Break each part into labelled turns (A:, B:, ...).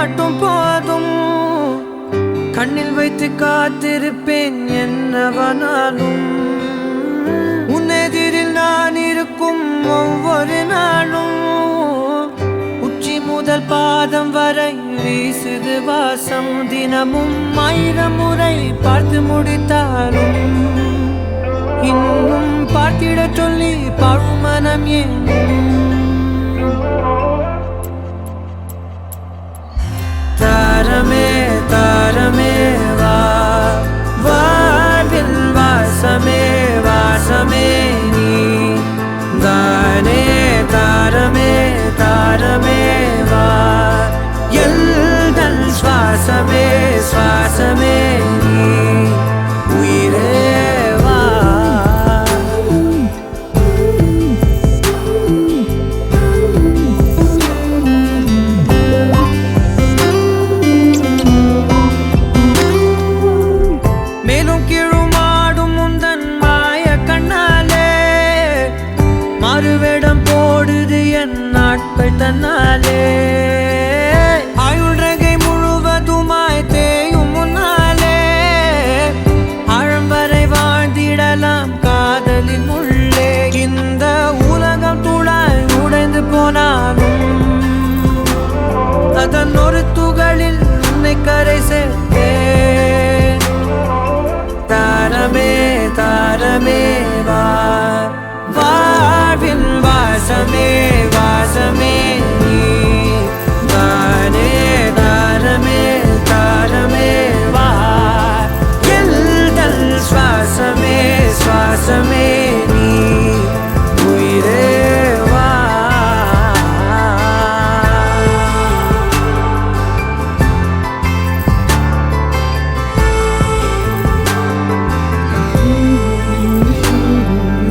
A: மட்டும் போதும் கண்ணில் வைத்து காத்திருப்பேன் என்னவனாலும் உன்னெதிரில் நான் இருக்கும் ஒவ்வொரு நாளும் உச்சி முதல் பாதம் வரை வீசுது வாசம் தினமும் 1000 முறை பார்த்து முடித்தாலும் இன்னும் பார்த்திட சொல்லி பழுமனம் ஏன் தாரமே தாரமே வா வாழ்வில் வாசமே வாசமே நீ தானே தாரமே தாரமே வா எல்தல் சுவாசமே சுவாசமே நீ உயிரே வா மேலும் கீழுமாடும் முந்தன் மாய கண்ணாலே மறுவேடம் போடுது என் நாட்கள் தன்னாலே ஆயுள் ரகை முழுவதுமாய் தேயும் முன்னாலே ஆழம் வரை வாழ்ந்திடலாம் காதலின் உள்ளே இந்த உலகம் துளாய் உடைந்து போனாலும் அதன் ஒரு துகளில் உன்னை கரை சேர்த்தேன் தாரமே தாரமே வா வாழ்வின் வாசமே வாசமே நீ தானே தாரமே தாரமே வா எல்தல் சுவாசமே சுவாசமே நீ உயிரே வா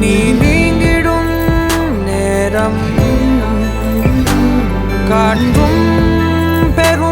A: நீ நீங்கிடும் நேரம் காட்டும் பெரும்